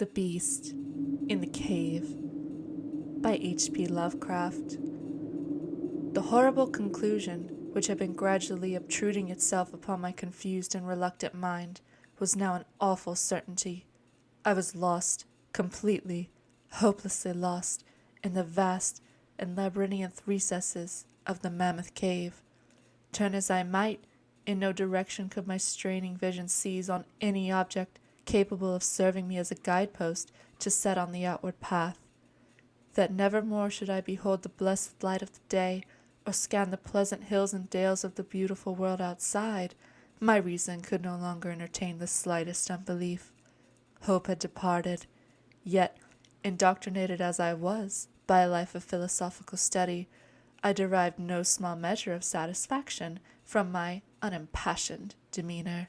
The Beast in the Cave by H.P. Lovecraft. The horrible conclusion, which had been gradually obtruding itself upon my confused and reluctant mind, was now an awful certainty. I was lost, completely, hopelessly lost, in the vast and labyrinthine recesses of the Mammoth Cave. Turn as I might, in no direction could my straining vision seize on any object capable of serving me as a guidepost to set on the outward path. That never more should I behold the blessed light of the day, or scan the pleasant hills and dales of the beautiful world outside, my reason could no longer entertain the slightest unbelief. Hope had departed, yet, indoctrinated as I was by a life of philosophical study, I derived no small measure of satisfaction from my unimpassioned demeanor.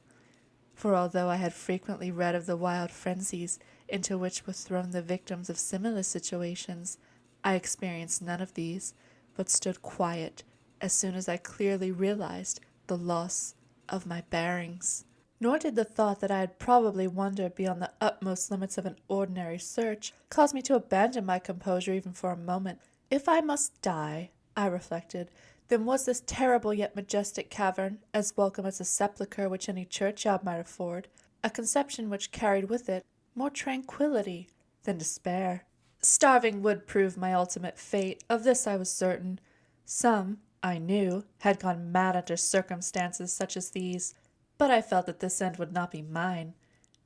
For although I had frequently read of the wild frenzies into which were thrown the victims of similar situations, I experienced none of these, but stood quiet as soon as I clearly realized the loss of my bearings. Nor did the thought that I had probably wandered beyond the utmost limits of an ordinary search cause me to abandon my composure even for a moment. If I must die, I reflected, then was this terrible yet majestic cavern as welcome as a sepulchre which any churchyard might afford, a conception which carried with it more tranquillity than despair. Starving would prove my ultimate fate, of this I was certain. Some, I knew, had gone mad under circumstances such as these, but I felt that this end would not be mine.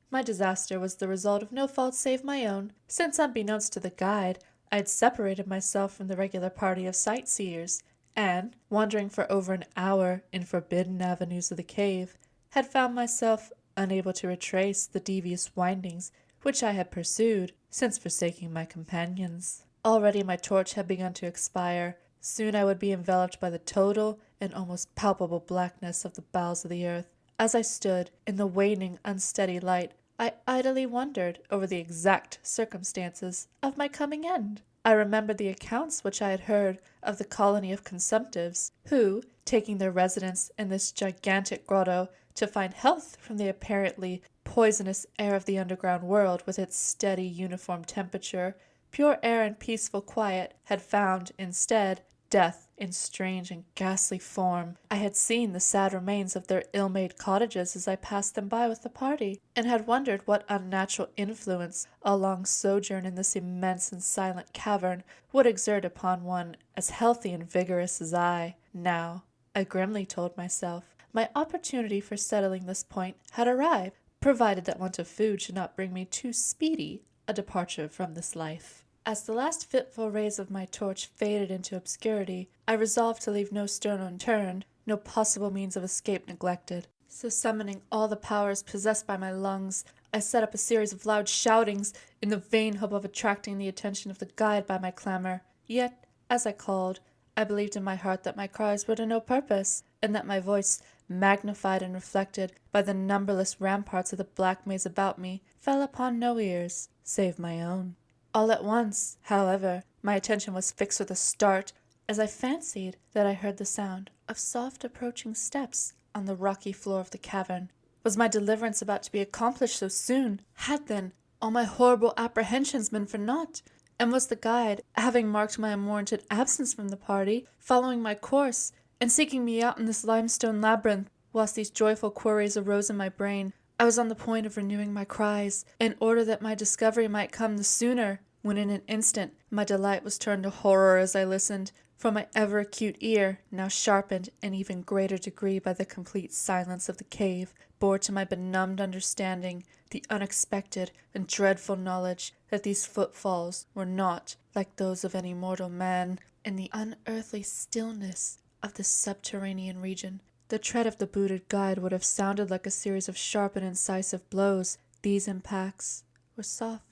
My disaster was the result of no fault save my own, since unbeknownst to the guide, I had separated myself from the regular party of sightseers, and, wandering for over an hour in forbidden avenues of the cave, had found myself unable to retrace the devious windings which I had pursued since forsaking my companions. Already my torch had begun to expire. Soon I would be enveloped by the total and almost palpable blackness of the bowels of the earth. As I stood in the waning, unsteady light, I idly wondered over the exact circumstances of my coming end. I remembered the accounts which I had heard of the colony of consumptives, who, taking their residence in this gigantic grotto to find health from the apparently poisonous air of the underground world with its steady, uniform temperature, pure air and peaceful quiet, had found, instead, death in strange and ghastly form. I had seen the sad remains of their ill-made cottages as I passed them by with the party, and had wondered what unnatural influence a long sojourn in this immense and silent cavern would exert upon one as healthy and vigorous as I. Now, I grimly told myself, my opportunity for settling this point had arrived, provided that want of food should not bring me too speedy a departure from this life. As the last fitful rays of my torch faded into obscurity, I resolved to leave no stone unturned, no possible means of escape neglected. So summoning all the powers possessed by my lungs, I set up a series of loud shoutings in the vain hope of attracting the attention of the guide by my clamor. Yet, as I called, I believed in my heart that my cries were to no purpose, and that my voice, magnified and reflected by the numberless ramparts of the black maze about me, fell upon no ears save my own. All at once, however, my attention was fixed with a start, as I fancied that I heard the sound of soft approaching steps on the rocky floor of the cavern. Was my deliverance about to be accomplished so soon? Had, then, all my horrible apprehensions been for naught? And was the guide, having marked my unwarranted absence from the party, following my course, and seeking me out in this limestone labyrinth? Whilst these joyful queries arose in my brain, I was on the point of renewing my cries, in order that my discovery might come the sooner, when in an instant my delight was turned to horror as I listened, for my ever-acute ear, now sharpened in even greater degree by the complete silence of the cave, bore to my benumbed understanding the unexpected and dreadful knowledge that these footfalls were not like those of any mortal man. In the unearthly stillness of this subterranean region, the tread of the booted guide would have sounded like a series of sharp and incisive blows. These impacts were soft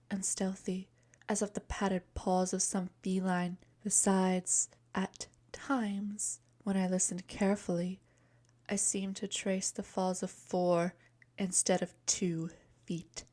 and stealthy, as of the padded paws of some feline. Besides, at times, when I listened carefully, I seemed to trace the falls of 4 instead of 2 feet.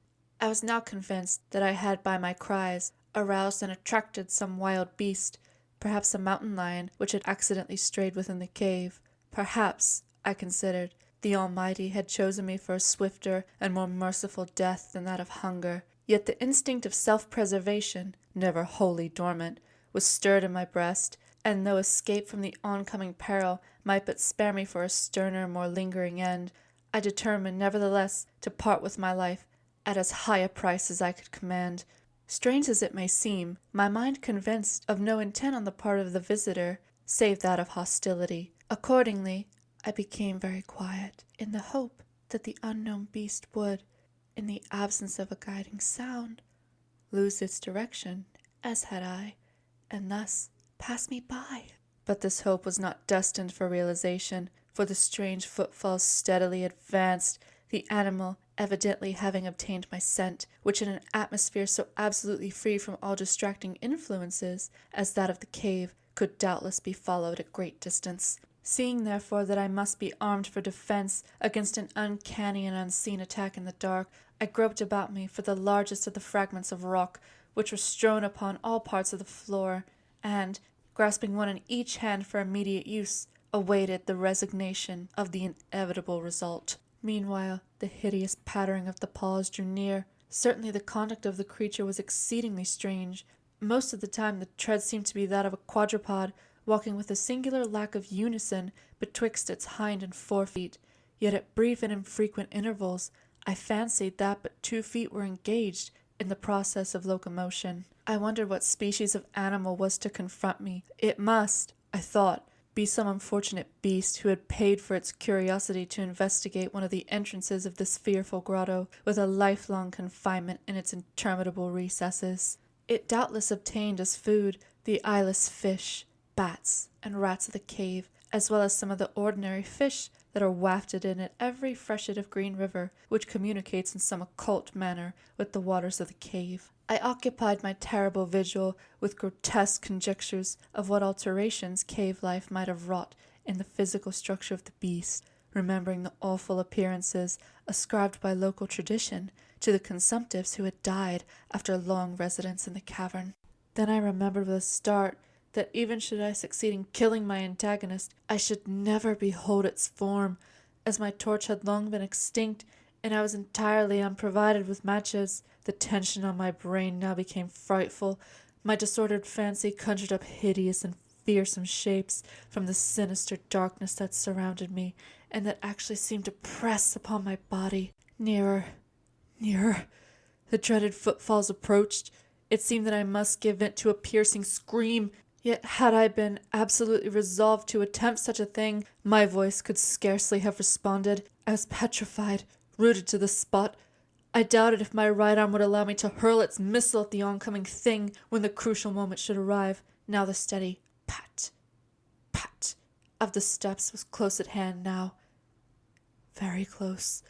I was now convinced that I had by my cries aroused and attracted some wild beast, perhaps a mountain lion which had accidentally strayed within the cave. Perhaps, I considered, the Almighty had chosen me for a swifter and more merciful death than that of hunger. Yet the instinct of self-preservation, never wholly dormant, was stirred in my breast, and though escape from the oncoming peril might but spare me for a sterner, more lingering end, I determined nevertheless to part with my life at as high a price as I could command. Strange as it may seem, my mind convinced of no intent on the part of the visitor, save that of hostility. Accordingly, I became very quiet, in the hope that the unknown beast would, in the absence of a guiding sound, lose its direction, as had I, and thus pass me by. But this hope was not destined for realization, for the strange footfalls steadily advanced, the animal evidently having obtained my scent, which in an atmosphere so absolutely free from all distracting influences as that of the cave could doubtless be followed at great distance. Seeing therefore that I must be armed for defense against an uncanny and unseen attack in the dark, I groped about me for the largest of the fragments of rock which were strewn upon all parts of the floor, and, grasping one in each hand for immediate use, awaited the resignation of the inevitable result. Meanwhile, the hideous pattering of the paws drew near. Certainly the conduct of the creature was exceedingly strange. Most of the time the tread seemed to be that of a quadruped, walking with a singular lack of unison betwixt its hind and fore feet, yet at brief and infrequent intervals I fancied that but 2 feet were engaged in the process of locomotion. I wondered what species of animal was to confront me. It must, I thought, be some unfortunate beast who had paid for its curiosity to investigate one of the entrances of this fearful grotto, with a lifelong confinement in its interminable recesses. It doubtless obtained as food the eyeless fish, bats, and rats of the cave, as well as some of the ordinary fish that are wafted in at every freshet of Green River, which communicates in some occult manner with the waters of the cave. I occupied my terrible vigil with grotesque conjectures of what alterations cave life might have wrought in the physical structure of the beast, remembering the awful appearances ascribed by local tradition to the consumptives who had died after long residence in the cavern. Then I remembered with a start that even should I succeed in killing my antagonist, I should never behold its form, as my torch had long been extinct, and I was entirely unprovided with matches. The tension on my brain now became frightful. My disordered fancy conjured up hideous and fearsome shapes from the sinister darkness that surrounded me, and that actually seemed to press upon my body. Nearer, nearer. The dreaded footfalls approached. It seemed that I must give vent to a piercing scream. Yet had I been absolutely resolved to attempt such a thing, my voice could scarcely have responded. I was petrified, rooted to the spot. I doubted if my right arm would allow me to hurl its missile at the oncoming thing when the crucial moment should arrive. Now the steady pat, pat of the steps was close at hand now. Very close.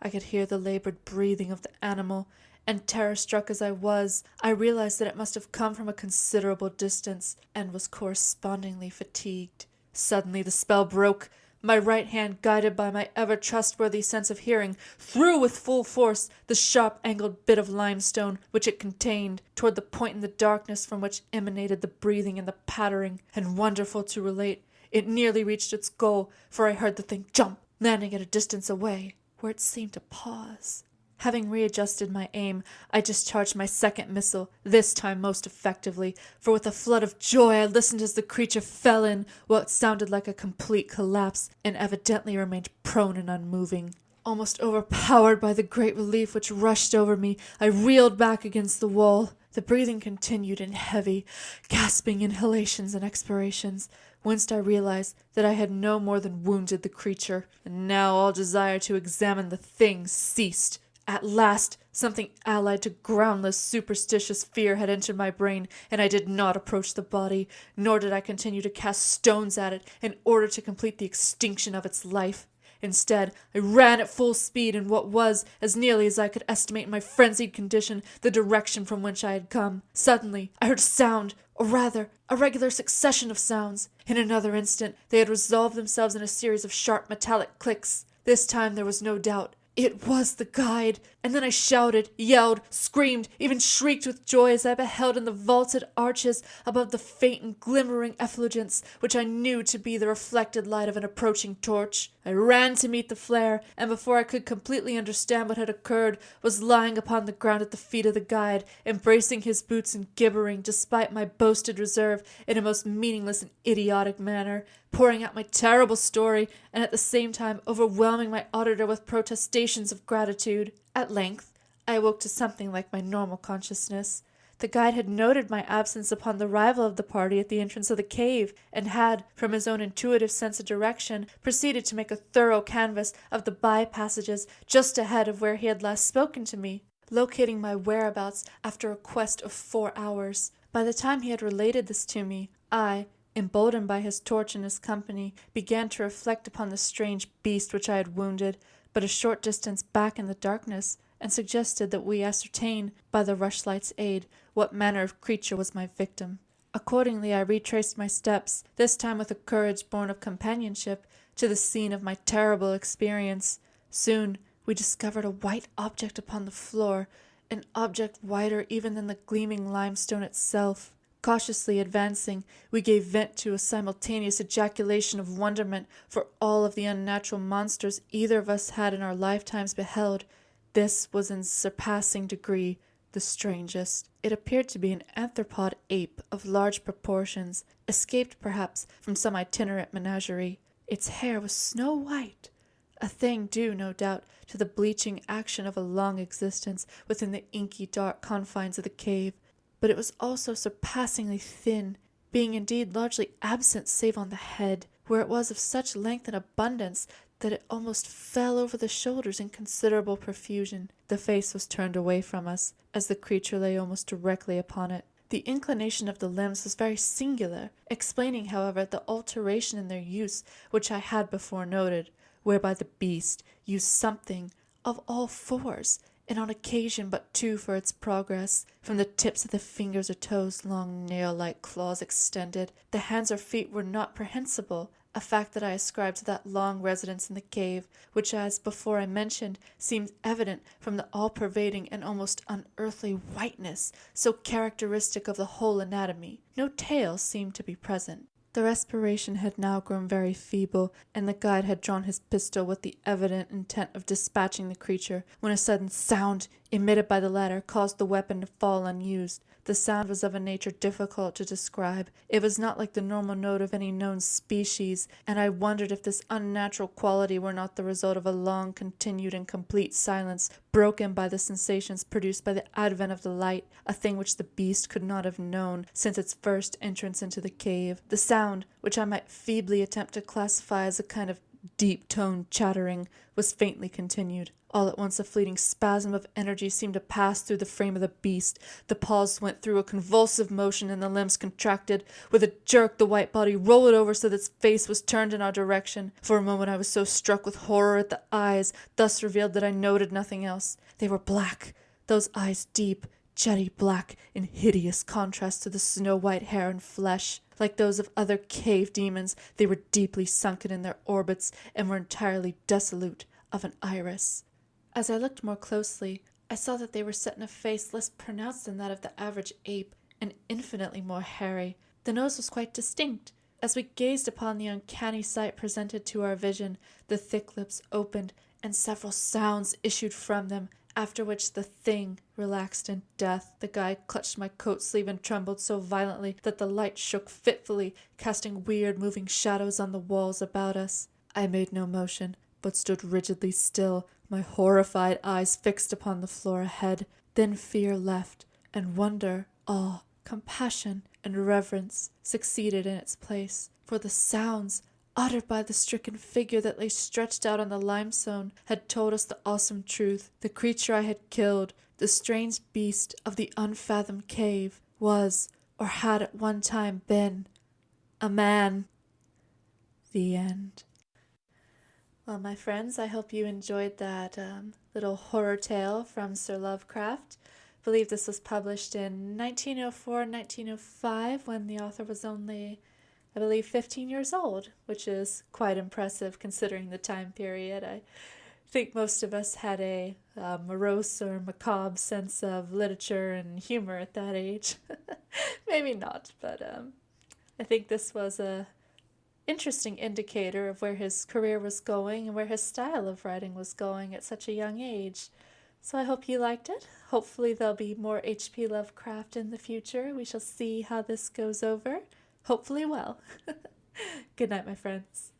I could hear the labored breathing of the animal, and terror-struck as I was, I realized that it must have come from a considerable distance, and was correspondingly fatigued. Suddenly the spell broke. My right hand, guided by my ever-trustworthy sense of hearing, threw with full force the sharp-angled bit of limestone which it contained toward the point in the darkness from which emanated the breathing and the pattering, and wonderful to relate, it nearly reached its goal, for I heard the thing jump, landing at a distance away, where it seemed to pause. Having readjusted my aim, I discharged my second missile, this time most effectively, for with a flood of joy I listened as the creature fell in what sounded like a complete collapse, and evidently remained prone and unmoving. Almost overpowered by the great relief which rushed over me, I reeled back against the wall. The breathing continued in heavy, gasping inhalations and expirations, whence I realized that I had no more than wounded the creature, and now all desire to examine the thing ceased. At last, something allied to groundless, superstitious fear had entered my brain, and I did not approach the body, nor did I continue to cast stones at it in order to complete the extinction of its life. Instead, I ran at full speed in what was, as nearly as I could estimate in my frenzied condition, the direction from whence I had come. Suddenly, I heard a sound, or rather, a regular succession of sounds. In another instant, they had resolved themselves in a series of sharp metallic clicks. This time there was no doubt. It was the guide, and then I shouted, yelled, screamed, even shrieked with joy as I beheld in the vaulted arches above the faint and glimmering effulgence which I knew to be the reflected light of an approaching torch. I ran to meet the flare, and before I could completely understand what had occurred, was lying upon the ground at the feet of the guide, embracing his boots and gibbering, despite my boasted reserve, in a most meaningless and idiotic manner, pouring out my terrible story, and at the same time overwhelming my auditor with protestations of gratitude. At length, I awoke to something like my normal consciousness. The guide had noted my absence upon the arrival of the party at the entrance of the cave, and had, from his own intuitive sense of direction, proceeded to make a thorough canvass of the by-passages just ahead of where he had last spoken to me, locating my whereabouts after a quest of 4 hours. By the time he had related this to me, I, emboldened by his torch and his company, began to reflect upon the strange beast which I had wounded, but a short distance back in the darkness, and suggested that we ascertain, by the rushlight's aid, what manner of creature was my victim. Accordingly, I retraced my steps, this time with a courage born of companionship, to the scene of my terrible experience. Soon we discovered a white object upon the floor, an object whiter even than the gleaming limestone itself. Cautiously advancing, we gave vent to a simultaneous ejaculation of wonderment for all of the unnatural monsters either of us had in our lifetimes beheld. This was in surpassing degree the strangest. It appeared to be an anthropod ape of large proportions, escaped perhaps from some itinerant menagerie. Its hair was snow white, a thing due, no doubt, to the bleaching action of a long existence within the inky dark confines of the cave. But it was also surpassingly thin, being indeed largely absent save on the head, where it was of such length and abundance that it almost fell over the shoulders in considerable profusion. The face was turned away from us, as the creature lay almost directly upon it. The inclination of the limbs was very singular, explaining, however, the alteration in their use which I had before noted, whereby the beast used something of all fours, and on occasion but two for its progress. From the tips of the fingers or toes long nail-like claws extended. The hands or feet were not prehensible, a fact that I ascribed to that long residence in the cave, which, as before I mentioned, seemed evident from the all-pervading and almost unearthly whiteness so characteristic of the whole anatomy. No tail seemed to be present. The respiration had now grown very feeble, and the guide had drawn his pistol with the evident intent of dispatching the creature, when a sudden sound emitted by the latter caused the weapon to fall unused. The sound was of a nature difficult to describe. It was not like the normal note of any known species, and I wondered if this unnatural quality were not the result of a long continued and complete silence, broken by the sensations produced by the advent of the light, a thing which the beast could not have known since its first entrance into the cave. The sound, which I might feebly attempt to classify as a kind of deep-toned chattering, was faintly continued. All at once a fleeting spasm of energy seemed to pass through the frame of the beast. The paws went through a convulsive motion and the limbs contracted. With a jerk the white body rolled over so that its face was turned in our direction. For a moment I was so struck with horror at the eyes thus revealed that I noted nothing else. They were black, those eyes deep, jetty black, in hideous contrast to the snow-white hair and flesh. Like those of other cave demons, they were deeply sunken in their orbits and were entirely desolute of an iris. As I looked more closely, I saw that they were set in a face less pronounced than that of the average ape, and infinitely more hairy. The nose was quite distinct. As we gazed upon the uncanny sight presented to our vision, the thick lips opened, and several sounds issued from them, after which the thing relaxed in death. The guide clutched my coat sleeve and trembled so violently that the light shook fitfully, casting weird moving shadows on the walls about us. I made no motion, but stood rigidly still, my horrified eyes fixed upon the floor ahead. Then fear left, and wonder, awe, compassion, and reverence succeeded in its place, for the sounds uttered by the stricken figure that lay stretched out on the limestone had told us the awesome truth. The creature I had killed, the strange beast of the unfathomed cave, was, or had at one time been, a man. The end. Well, my friends, I hope you enjoyed that little horror tale from Sir Lovecraft. I believe this was published in 1904-1905 when the author was only, I believe, 15 years old, which is quite impressive considering the time period. I think most of us had a morose or macabre sense of literature and humor at that age. Maybe not, but I think this was a interesting indicator of where his career was going and where his style of writing was going at such a young age. So I hope you liked it. Hopefully there'll be more H.P. Lovecraft in the future. We shall see how this goes over. Hopefully well. Good night, my friends.